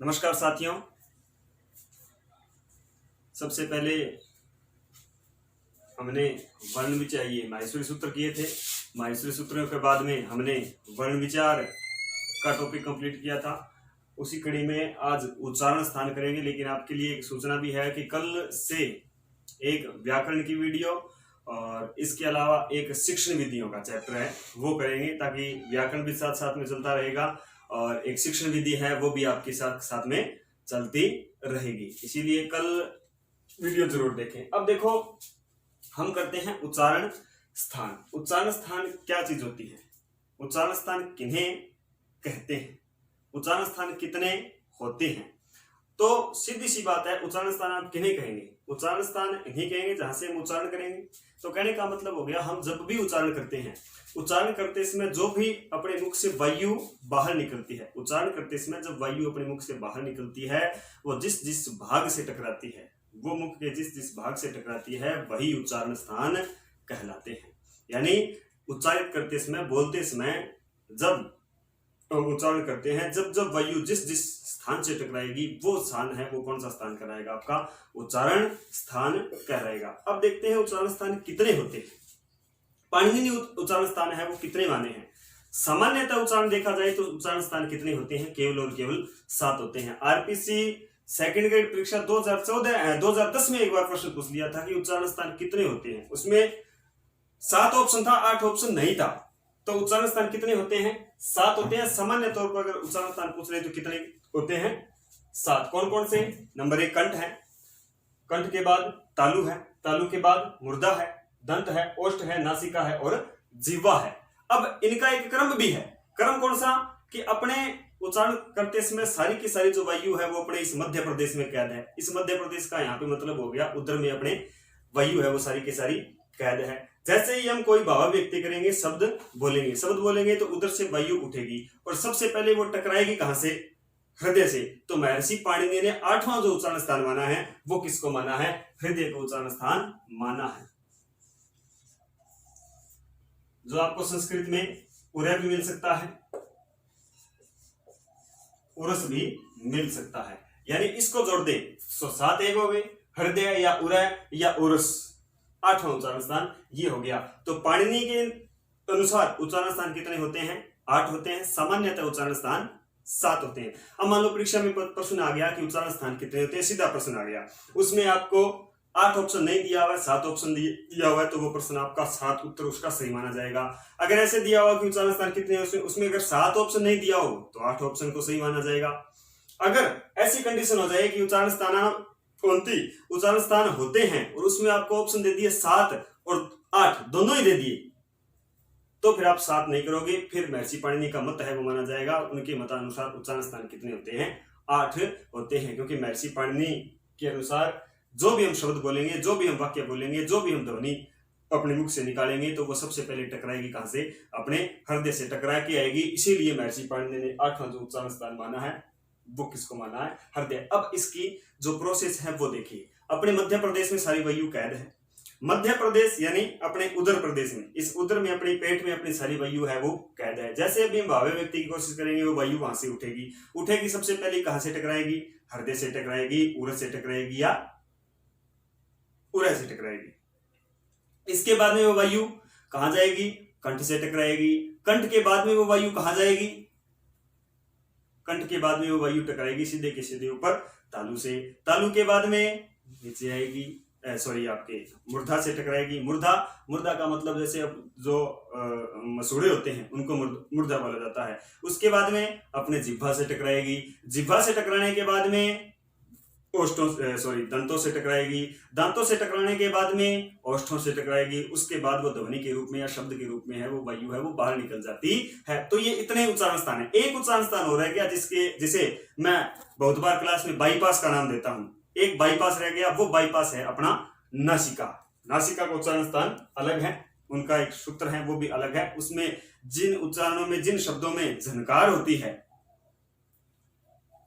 नमस्कार साथियों। सबसे पहले हमने वर्ण विचार माहेश्वरी सूत्र किए थे। माहेश्वरी सूत्रों के बाद में हमने वर्ण विचार का टॉपिक कंप्लीट किया था। उसी कड़ी में आज उच्चारण स्थान करेंगे, लेकिन आपके लिए एक सूचना भी है कि कल से एक व्याकरण की वीडियो और इसके अलावा एक शिक्षण विधियों का चैप्टर है वो करेंगे, ताकि व्याकरण भी साथ साथ में चलता रहेगा और एक शिक्षण विधि है वो भी आपके साथ साथ में चलती रहेगी। इसीलिए कल वीडियो जरूर देखें। अब देखो, हम करते हैं उच्चारण स्थान। उच्चारण स्थान क्या चीज होती है, उच्चारण स्थान किन्हें कहते हैं, उच्चारण स्थान कितने होते हैं। तो सीधी सी बात है, उच्चारण स्थान आप किन्हें कहेंगे? उच्चारण स्थान इन्हें कहेंगे जहां से हम उच्चारण करेंगे। तो कहने का मतलब हो गया, हम जब भी उच्चारण करते हैं, उच्चारण करते समय जो भी अपने मुख से वायु बाहर निकलती है, उच्चारण करते समय जब वायु अपने मुख से बाहर निकलती है, वो जिस जिस भाग से टकराती है, वो मुख के जिस जिस भाग से टकराती है, वही उच्चारण स्थान कहलाते हैं। यानी उच्चारित करते समय, बोलते समय जब उच्चारण करते हैं, जब जब वायु जिस जिस स्थान से टकराएगी वो स्थान है, वो कौन सा स्थान कहलाएगा? आपका उच्चारण स्थान कहलाएगा। अब देखते हैं उच्चारण स्थान कितने होते हैं। पाणिनि उच्चारण स्थान है वो कितने माने हैं? सामान्यतः उच्चारण देखा जाए तो उच्चारण स्थान कितने होते हैं? केवल और केवल 7 होते हैं। आरपीसी सेकंड ग्रेड परीक्षा 2010 में एक बार प्रश्न पूछ लिया था कि उच्चारण स्थान कितने होते हैं। उसमें 7 ऑप्शन था, 8 ऑप्शन नहीं था। तो उच्चारण स्थान कितने होते हैं? 7 होते हैं। सामान्य तौर पर अगर उच्चारण स्थान पूछ रहे तो कितने होते हैं? 7। कौन कौन से? नंबर 1 कंठ है, कंठ के बाद तालु है, तालु के बाद मुर्दा है, दंत है, ओष्ठ है, नासिका है और जिह्वा है। अब इनका एक क्रम भी है। क्रम कौन सा? कि अपने उच्चारण करते समय सारी की सारी जो वायु है वो अपने इस मध्य प्रदेश में कैद है। इस मध्य प्रदेश का यहाँ पे मतलब हो गया उदर में अपने वायु है वो सारी की सारी कैद है। जैसे ही हम कोई भाव व्यक्त करेंगे, शब्द बोलेंगे तो उधर से वायु उठेगी और सबसे पहले वो टकराएगी कहां से? हृदय से। तो महर्षि पाणिनि ने 8वां जो उच्चारण स्थान माना है वो किसको माना है? हृदय को उच्चारण स्थान माना है। जो आपको संस्कृत में उरय भी मिल सकता है, उरस भी मिल सकता है, यानी इसको जोड़ दे तो 7 एक हो गए, हृदय या उरय या उरस। 8वां उच्चारण स्थान ये हो गया। तो पाणिनि के अनुसार उच्चारण स्थान कितने होते हैं? 8 होते हैं। सामान्यतः उच्चारण स्थान 7 होते हैं। अब मान लो परीक्षा में प्रश्न आ गया कि उच्चारण स्थान कितने होते हैं, सीधा प्रश्न आ गया, उसमें आपको 8 ऑप्शन नहीं दिया हुआ है, 7 ऑप्शन दिया हुआ है, तो वो प्रश्न आपका 7 उत्तर उसका सही माना जाएगा। अगर ऐसे दिया हुआ कि उच्चारण स्थान कितने हैं, उसमें अगर 7 ऑप्शन नहीं दिया हो तो 8 ऑप्शन को सही माना जाएगा। अगर ऐसी कंडीशन हो जाए कि उच्चारण स्थान होते हैं और उसमें आपको ऑप्शन दे दिए 7 और 8 दोनों ही दे दिए, तो फिर आप 7 नहीं करोगे, फिर महर्षि पाणिनि का मत है वो माना जाएगा। उनके मतानुसार उच्चारण स्थान कितने होते हैं? 8 होते हैं, क्योंकि महर्षि पाणिनि के अनुसार जो भी हम शब्द बोलेंगे, जो भी हम वाक्य बोलेंगे, जो भी हम ध्वनि अपने मुख से निकालेंगे, तो वो सबसे पहले टकराएगी कहां से? अपने हृदय से टकरा के आएगी। इसीलिए महर्षि पाणिनि ने 8वां जो उच्चारण स्थान माना है वो किसको माना है? हृदय। अब इसकी जो प्रोसेस है वो देखिए। अपने मध्य प्रदेश में सारी वायु कैद है। मध्य प्रदेश यानी अपने उदर प्रदेश में, इस उदर में अपने पेट में अपनी सारी वायु है वो कैद है। जैसे अभी हम भावे व्यक्ति की कोशिश करेंगे, वो वायु वहां से उठेगी सबसे पहले कहां से टकराएगी? हृदय से टकराएगी, उरस से टकराएगी या उरय से टकराएगी। इसके बाद में वो वायु कहां जाएगी? कंठ से टकराएगी। कंठ के बाद में वो वायु कहां जाएगी? कंठ के बाद में वो वायु टकराएगी सीधे के सीधे ऊपर तालु से। तालु के बाद में नीचे आएगी, आपके मुर्धा से टकराएगी। मुर्धा का मतलब जैसे जो मसूड़े होते हैं उनको मुर्धा बोला जाता है। उसके बाद में अपने जिह्वा से टकराएगी। जिह्वा से टकराने के बाद में दंतों से टकराएगी। दांतों से टकराने के बाद में ओष्ठों से टकराएगी। उसके बाद वो ध्वनि के रूप में या शब्द के रूप में है वो वायु है वो बाहर निकल जाती है। तो ये इतने उच्चारण स्थान है। एक उच्चारण स्थान हो रह गया जिसे मैं बहुत बार क्लास में बाईपास का नाम देता हूं। एक बाईपास रह गया, वो बाईपास है अपना नासिका। नासिका का उच्चारण स्थान अलग है, उनका एक सूत्र है वो भी अलग है। उसमें जिन उच्चारणों में, जिन शब्दों में झनकार होती है,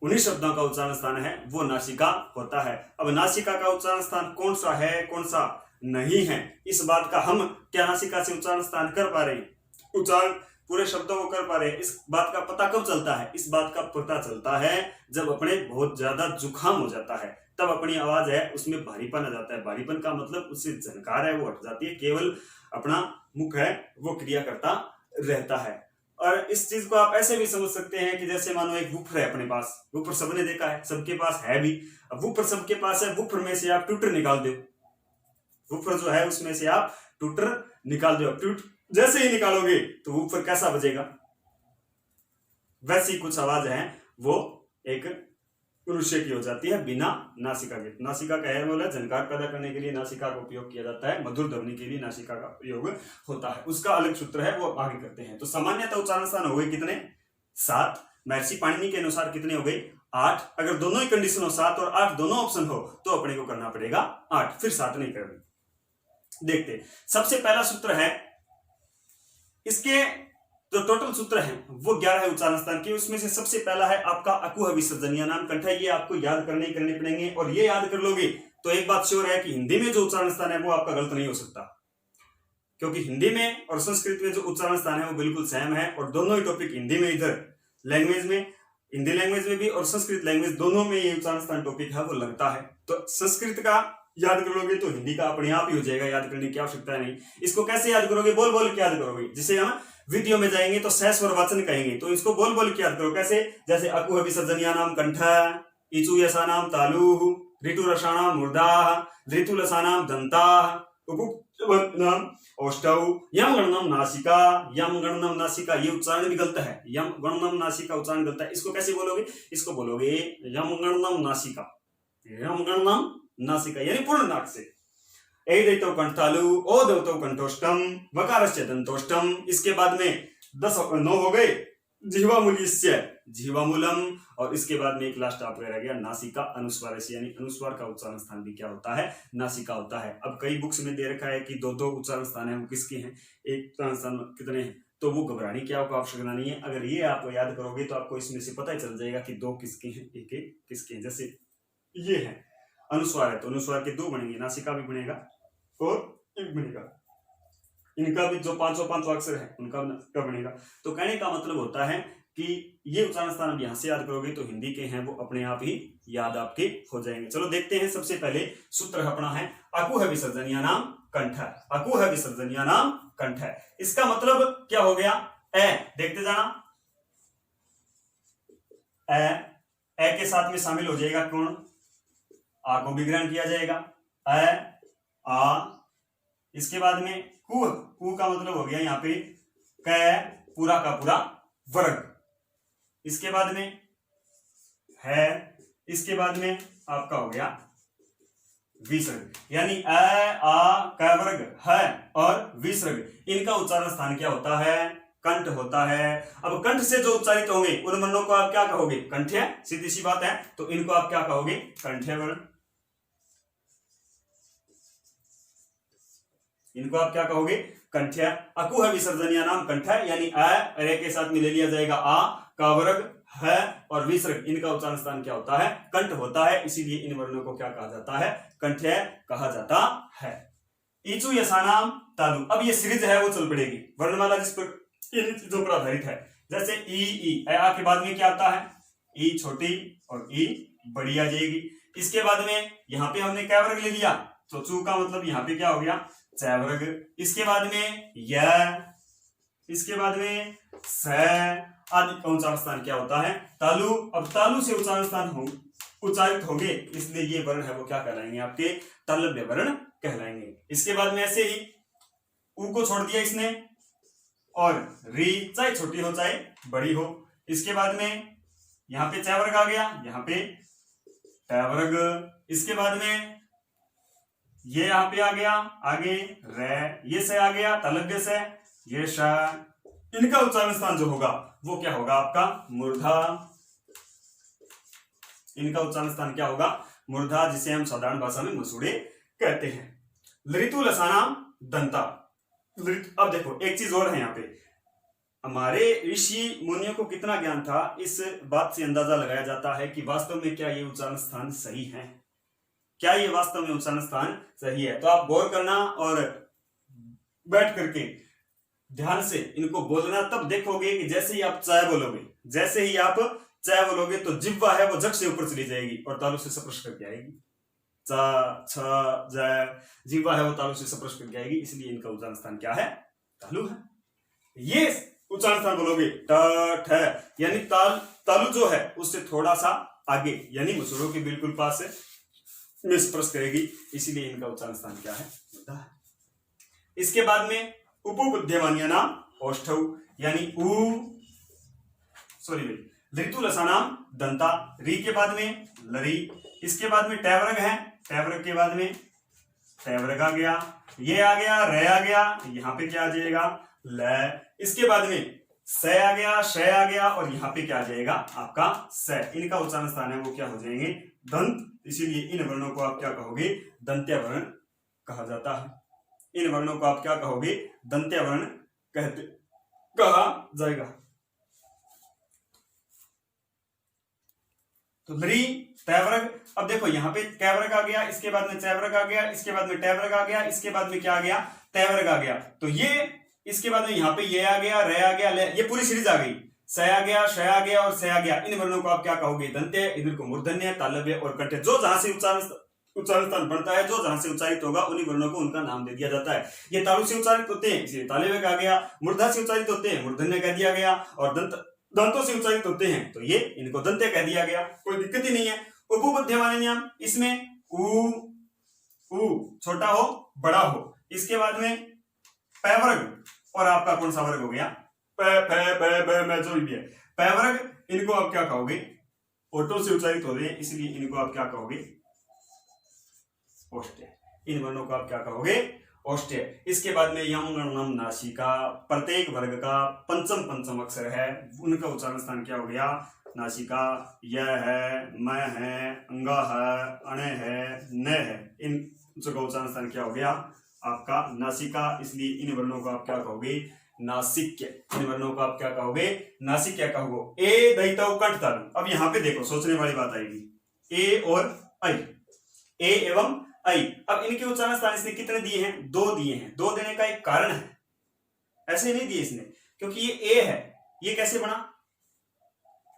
उन्हीं शब्दों का उच्चारण स्थान है वो नासिका होता है। अब नासिका का उच्चारण स्थान कौन सा है, कौन सा नहीं है, इस बात का हम क्या नासिका से उच्चारण स्थान कर पा रहे हैं? उच्चारण पूरे शब्दों को कर पा रहे हैं। इस बात का पता कब चलता है? इस बात का पता चलता है जब अपने बहुत ज्यादा जुकाम हो जाता है, तब अपनी आवाज है उसमें भारीपन आ जाता है। भारीपन का मतलब उससे झनकार है वो हट जाती है, केवल अपना मुख है वो क्रिया करता रहता है। और इस चीज को आप ऐसे भी समझ सकते हैं कि जैसे मानो एक वूफर है अपने पास, वूफर सबने देखा है, सबके पास है भी। अब वूफर सबके पास है, वूफर में से आप ट्यूटर निकाल दो, वूफर जो है उसमें से आप ट्यूटर निकाल दो, जैसे ही निकालोगे तो वूफर कैसा बजेगा? वैसी कुछ आवाज है वो एक मनुष्य की हो जाती है बिना नासिका के। नासिका का है बोला झनकार पैदा करने के लिए नासिका का उपयोग किया जाता है, मधुर ध्वनि के लिए नासिका का प्रयोग होता है। उसका अलग सूत्र है, वो आगे करते हैं। तो सामान्यतः उच्चारण स्थान हो गए कितने? 7। महर्षि पाणिनि के अनुसार कितने हो गए? 8। अगर दोनों ही कंडीशन हो 7 और 8 दोनों ऑप्शन हो तो अपने को करना पड़ेगा 8, फिर 7 नहीं करनी। देखते, सबसे पहला सूत्र है इसके जो टोटल सूत्र है वो 11 है उच्चारण स्थान के। उसमें से सबसे पहला है आपका अकुह विसर्जन या नाम कंठ है। ये आपको याद करने पड़ेंगे, और ये याद कर लोगे तो एक बात श्योर है कि हिंदी में जो उच्चारण स्थान है वो आपका गलत नहीं हो सकता, क्योंकि हिंदी में और संस्कृत में जो उच्चारण स्थान है वो बिल्कुल सेम है। और दोनों ही टॉपिक हिंदी में, इधर लैंग्वेज में, हिंदी लैंग्वेज में भी और संस्कृत लैंग्वेज दोनों में ये उच्चारण स्थान टॉपिक है वो लगता है। तो संस्कृत का याद कर लोगे तो हिंदी का अपने आप ही हो जाएगा, याद करने की आवश्यकता नहीं। इसको कैसे याद करोगे? बोल बोल के याद करोगे। जिसे हम वीडियो में जाएंगे तो सहस्वर वाचन कहेंगे, तो इसको बोल बोल के याद करो। कैसे? जैसे अकुह विसर्जनिया नाम कंठ, इचु यसा नाम तालु, ऋतु रसानाम मूर्धा, ऋतु लसानाम दंता, नाम औष्टौ, यम गणनम नासिका, यम गणनम नासिका। ये उच्चारण भी गलत है, यम गणनम नासिका उच्चारण गलत है। इसको कैसे बोलोगे? इसको बोलोगे यम गणनम नासिका, यम गणनम नासिका यानी पूर्ण नाक से। ए दैतो कंठालु, ओ दैतो कंठोष्टम, वकारस्य दंतोष्टम। इसके बाद में 9 हो गए जिह्वामूलिस्य, जिह्वामूलम। और इसके बाद में एक लास्ट आपका रह गया नासिका अनुस्वार, यानी अनुस्वार का उच्चारण स्थान भी क्या होता है? नासिका होता है। अब कई बुक्स में दे रखा है कि 2-2 उच्चारण स्थान है, वो किसके हैं, एक उच्चारण स्थान कितने हैं, तो वो घबराने की आपको आवश्यकता नहीं है। अगर ये आप याद करोगे तो आपको इसमें से पता ही चल जाएगा कि 2 किसके हैं, एक किसके हैं। जैसे ये है अनुस्वार है तो अनुस्वार के 2 बनेंगे, नासिका भी बनेगा और एक बनेगा। इनका भी जो 5 अक्षर है उनका बनेगा। तो कहने का मतलब होता है कि ये उच्चारण स्थान अब यहां से याद करोगे तो हिंदी के हैं वो अपने आप ही याद आपके हो जाएंगे। चलो देखते हैं। सबसे पहले सूत्र अपना है अकुह विसर्जनिया नाम कंठ, अकुह विसर्जनिया नाम कंठ। इसका मतलब क्या हो गया? ए, देखते जाना, ए के साथ में शामिल हो जाएगा कौन? आ को भी ग्रहण किया जाएगा, अ आ। इसके बाद में कु, कु का मतलब हो गया यहाँ पे क, पूरा का पूरा वर्ग। इसके बाद में है, इसके बाद में आपका हो गया विसर्ग, यानी अ आ क वर्ग है और विसर्ग। इनका उच्चारण स्थान क्या होता है? कंठ होता है। अब कंठ से जो उच्चारित होंगे उन वर्णों को आप क्या कहोगे? कंठ्य, सीधी सी बात है। तो इनको आप क्या कहोगे? कंठ्य वर्ण। इनको आप क्या कहोगे? कंठ्य। अकुह विसर्जनिया नाम कंठ, यानी अ के साथ में ले लिया जाएगा आ का वर्ग है और विसर्ग। इनका उच्चारण स्थान क्या होता है? कंठ होता है। इसीलिए इन वर्णों को क्या कहा जाता है? कंठ्य कहा जाता है। इचु यसानाम तालु। अब ये सीरीज है वो चल पड़ेगी, वर्णमाला जिस पर इन चीजों पर आधारित है। जैसे ई आ के बाद में क्या आता है? ई छोटी और ई बड़ी आ जाएगी। इसके बाद में यहाँ पे हमने क्या वर्ग ले लिया, तो चू का मतलब यहाँ पे क्या हो गया? च वर्ग। इसके बाद में य, इसके बाद में स आदि का उच्चारण स्थान क्या होता है? तालु। अब तालु से उच्चारण स्थान हो उच्चारित होंगे, इसलिए ये वर्ण है वो क्या कहलाएंगे? आपके तालव्य वर्ण कहलाएंगे। इसके बाद में ऐसे ही ऊ को छोड़ दिया इसने, और री चाहे छोटी हो चाहे बड़ी हो। इसके बाद में यहाँ पे च वर्ग आ गया, यहाँ पे ट वर्ग। इसके बाद में ये यहाँ पे आ गया, आगे रे, ये से आ गया तालव्य से, ये श। इनका उच्चारण स्थान जो होगा वो क्या होगा? आपका मूर्धा। इनका उच्चारण स्थान क्या होगा? मूर्धा, जिसे हम साधारण भाषा में मसूड़े कहते हैं। ऋतु लसानाम दंता। अब देखो एक चीज और है यहाँ पे, हमारे ऋषि मुनियों को कितना ज्ञान था, इस बात से अंदाजा लगाया जाता है कि वास्तव में क्या ये उच्चारण स्थान सही है, क्या ये वास्तव में उच्चारण स्थान सही है। तो आप गौर करना और बैठ करके ध्यान से इनको बोलना, तब देखोगे कि जैसे ही आप चाय बोलोगे, जैसे ही आप चाय बोलोगे तो जिह्वा है वो झट से ऊपर चली जाएगी और तालु से स्पर्श करके आएगी। च छ ज, जिह्वा है वो तालु से स्पर्श करके आएगी, इसलिए इनका उच्चारण स्थान क्या है? तालु है। ये उच्चारण स्थान बोलोगे ट ठ, यानी तालु जो है उससे थोड़ा सा आगे, यानी मसूड़ों के बिल्कुल पास में स्पर्श करेगी, इसीलिए इनका उच्चारण स्थान क्या है? मुद्दा है। इसके बाद में उपबुद्ध्यमान्य नाम औष्ठौ, यानी ऋतुलसा नाम दंता, री के बाद में लरी। इसके बाद में टैवर्ग है, टैवर्ग के बाद में टैवर्ग आ गया, ये आ गया, रे आ गया, यहाँ पे क्या आ जाएगा? ल। इसके बाद में स आ गया, श आ गया, और यहाँ पे क्या आ जाएगा? आपका स। इनका उच्चारण स्थान है वो क्या हो जाएंगे? दंत। इसीलिए इन वर्णों को आप क्या कहोगे? दंत्य वर्ण कहा जाता है। इन वर्णों को आप क्या कहोगे? दंत्य वर्ण कहा जाएगा। तो लरी, टैवर्ग। अब देखो यहाँ पे कैवर्ग आ गया, इसके बाद में चैवर्ग आ गया, इसके बाद में टैवर्ग आ गया, इसके बाद में क्या आ गया? टैवर्ग आ गया। तो ये इसके बाद में यहाँ पे ये आ गया, रे आ गया, ले, ये पूरी सीरीज आ गई। स आ गया, श आ गया और स आ गया। इन वर्णों को आप क्या कहोगे? दंत्य। इधर को मूर्धन्य, तालव्य और कंठ। जो जहां से उच्चारण स्थान बनता है, जो जहां से उच्चारित होगा उन्हीं वर्णों को उनका नाम दे दिया जाता है। ये तालु से उच्चारित होते हैं इसलिए तालव्य आ गया, मूर्धा से उच्चारित होते हैं मूर्धन्य कह दिया गया, और दंतों से उच्चारित होते हैं तो ये इनको दंत्य कह दिया गया। कोई दिक्कत ही नहीं है। उपबुद्ध्यमान्य नाम, इसमें उ छोटा हो बड़ा हो, इसके बाद में पैवर्ग, और आपका कौन सा वर्ग हो गया? जो भी है पैवर्ग। इनको आप क्या कहोगे? ओठों से उच्चारित हो रहे हैं, इसलिए इनको आप क्या कहोगे? ओष्ठ्य। इन वर्णों को आप क्या कहोगे? ओष्ठ्य। इसके बाद में यम गणनम नासिका, प्रत्येक वर्ग का पंचम अक्षर है, उनका उच्चारण स्थान क्या हो गया? नासिका। यह है, मैं है, अंगा है, अणे है, न है, इन का उच्चारण स्थान क्या हो गया? आपका नासिका। इसलिए इन वर्णों को आप क्या कहोगे? नासिक्य। इन वर्णों को आप क्या कहोगे? नासिक्य कहोगे। ए दैतव कंठ तालु। अब यहाँ पे देखो सोचने वाली बात आएगी, ए और ऐ, ए एवं ऐ। अब इनके उच्चारण स्थान इसने कितने दिए हैं? 2 दिए हैं। 2 देने का एक कारण है, ऐसे नहीं दिए इसने, क्योंकि ये ए है, ये कैसे बना?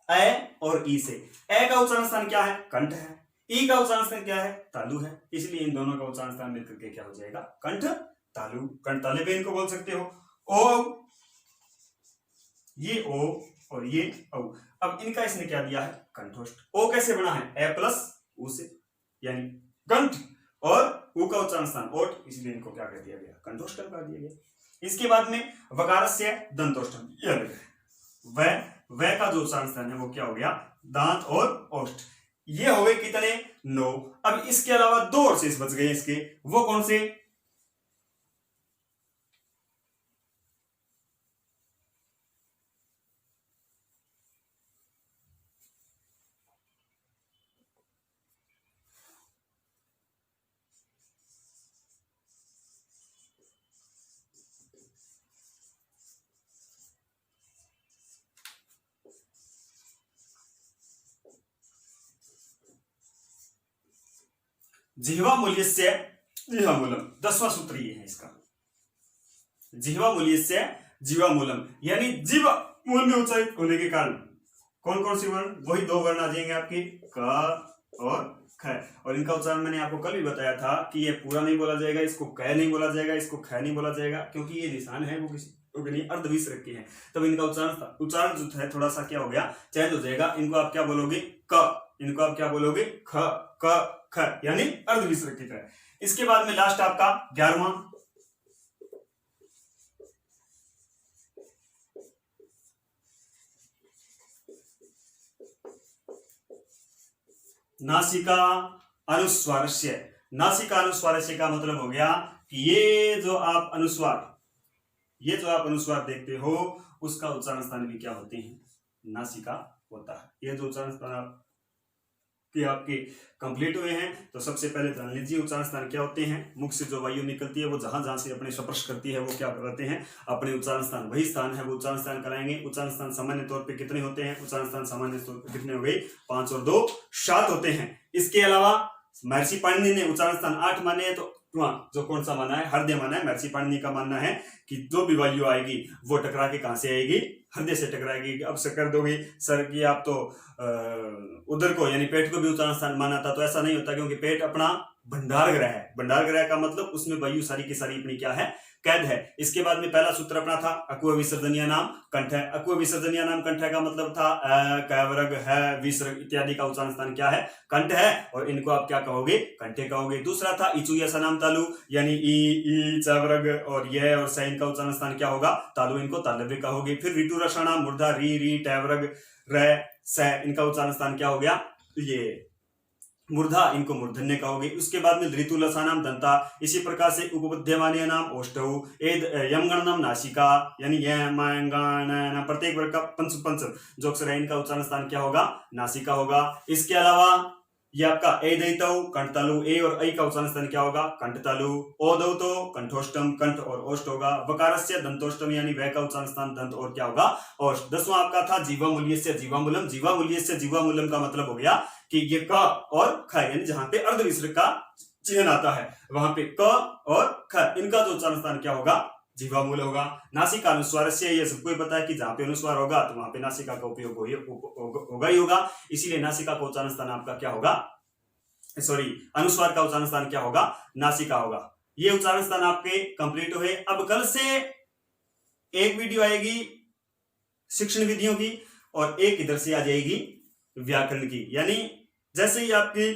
ए और ई से। ए का उच्चारण स्थान क्या है? कंठ है। ई का उच्चारण स्थान क्या है? तालु है। इसलिए इन दोनों का उच्चारण स्थान मिलकर के क्या हो जाएगा? कंठ तालु। कंठ तालु पे इनको बोल सकते हो। ओ, ये ओ और ये औ। अब इनका इसने क्या दिया है? कंठोष्ठ। ओ कैसे बना है? ए प्लस उ से, यानी कंठ और उ का उच्चारण स्थान ओठ, इसलिए इनको क्या कर दिया गया? कंठोष्ठ कर दिया गया। इसके बाद में वकारस्य दंतोष्ठम, यह वह का जो उच्चारण स्थान है वो क्या हो गया? दांत और ओष्ठ। ये हो गए कितने? 9। अब इसके अलावा 2 और शेष बच गए इसके, वो कौन से? जिह्वा मूल्यस्य जिह्वा मूलम, 10वां सूत्र ये है इसका। जिह्वा मूल्यस्य जिह्वा मूलम, यानी जीवा मूल में उच्चारित होने के कारण कौन कौन सी वर्ण? वही 2 वर्ण आ जाएंगे आपके, क और ख। और इनका उच्चारण मैंने आपको कल भी बताया था कि ये पूरा नहीं बोला जाएगा, इसको क नहीं बोला जाएगा, इसको ख नहीं बोला जाएगा, क्योंकि ये निशान है वो किसी अर्धविसर्ग के हैं। तब इनका उच्चारण जो है थोड़ा सा क्या हो गया? चेंज हो जाएगा। इनको आप क्या बोलोगे? क। इनको आप क्या बोलोगे? ख क ख, यानी अर्धविसर्ग की तरह। इसके बाद में लास्ट आपका 11वां, नासिका अनुस्वारस्य। नासिका अनुस्वारस्य का मतलब हो गया कि ये जो आप अनुस्वार देखते हो उसका उच्चारण स्थान भी क्या होते हैं? नासिका होता है। ये जो उच्चारण स्थान आपके कंप्लीट हुए हैं, तो सबसे पहले जान लीजिए उच्चारण स्थान क्या होते हैं। मुख से जो वायु निकलती है वो जहां जहां से अपने स्पर्श करती है वो क्या करते हैं? अपने उच्चारण स्थान, वही स्थान है वो उच्चारण स्थान कराएंगे। उच्चारण स्थान सामान्य तौर पे कितने होते हैं? उच्चारण स्थान सामान्य तौर पे कितने हो गए? 5 और 2 7 होते हैं। इसके अलावा महर्षि पाणिनि ने उच्चारण स्थान 8 माने हैं, तो जो कौन सा माना है, हृदय माना है। महर्षि पाणिनि का मानना है कि जो भी वायु आएगी वो टकरा के कहां से आएगी, हृदय से टकराएगी। अब से कर दोगे सर कि आप तो उदर को यानी पेट को भी उच्चारण स्थान माना था, तो ऐसा नहीं होता, क्योंकि पेट अपना भंडार ग्रह है। भंडार ग्रह का मतलब उसमें वायु सारी की सारी अपनी क्या है, कैद है। इसके बाद में पहला सूत्र अपना था अकुह विसर्जनीय नाम कंठ है। अकुह विसर्जनीय नाम कंठ का मतलब था कैवरग है, विसर्ग इत्यादि का उच्चारण स्थान क्या है, कंठ है, और इनको आप क्या कहोगे, कंठे कहोगे। दूसरा था इचुया सनाम तालु, यानी ई चवरग और ये और स इनका उच्चारण स्थान क्या होगा, तालु, इनको तालव्य कहोगे। फिर ऋतु रषणा मूर्धा री टैवरग र स इनका उच्चारण स्थान क्या हो गया, ये मूर्धा, इनको मूर्धन्य कहोगे। उसके बाद में ऋतु लसानाम दंता, इसी प्रकार से उपबुद्ध्यमानीय नाम ओष्ठौ, यमगण नाम नासिका, यानी यमगण प्रत्येक वर्ग का पंच जो अक्षर है इनका उच्चारण स्थान क्या होगा, नासिका होगा। इसके अलावा ये आपका ए दैतौ कंठतालु, ए और ऐ का उच्चारण स्थान क्या होगा, कंठतालु। ओ दौतो कंठोष्टम, कंठ और ओष्ठ होगा। वकारस्य दंतोष्टम, यानी वह का उच्चारण स्थान दंत और क्या होगा, ओष्ठ। 10वां आपका था जीवामूल्यस्य जीवामूलम। जीवामूल्यस्य जीवामूलम का मतलब हो गया कि ये क और ख, यानी जहां पे अर्ध विसर्ग का चिन्ह आता है वहां पे क और ख इनका जो उच्चारण स्थान क्या होगा, जीवामूल होगा। नासिका अनुस्वार से, ये सबको पता है कि जहां पे अनुस्वार होगा तो वहां पे नासिका का उपयोग होगा ही होगा, इसीलिए नासिका का उच्चारण स्थान आपका क्या होगा, सॉरी अनुस्वार का उच्चारण स्थान क्या होगा, नासिका होगा। ये उच्चारण स्थान आपके कंप्लीट हुए। अब कल से एक वीडियो आएगी शिक्षण विधियों की और एक इधर से आ जाएगी व्याकरण की, यानी जैसे ही आपकी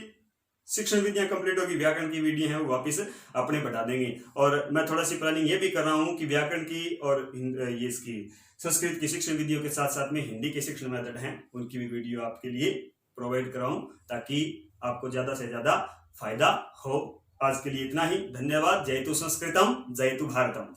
शिक्षण विधियां कंप्लीट होगी व्याकरण की वीडियो है वो वापस अपने बढ़ा देंगे। और मैं थोड़ा सी प्लानिंग ये भी कर रहा हूं कि व्याकरण की और ये इसकी संस्कृत की शिक्षण विधियों के साथ साथ में हिंदी के शिक्षण मेथड हैं उनकी भी वीडियो आपके लिए प्रोवाइड कराऊं, ताकि आपको ज्यादा से ज्यादा फायदा हो। आज के लिए इतना ही, धन्यवाद। जयतु संस्कृतम जयतु भारतम।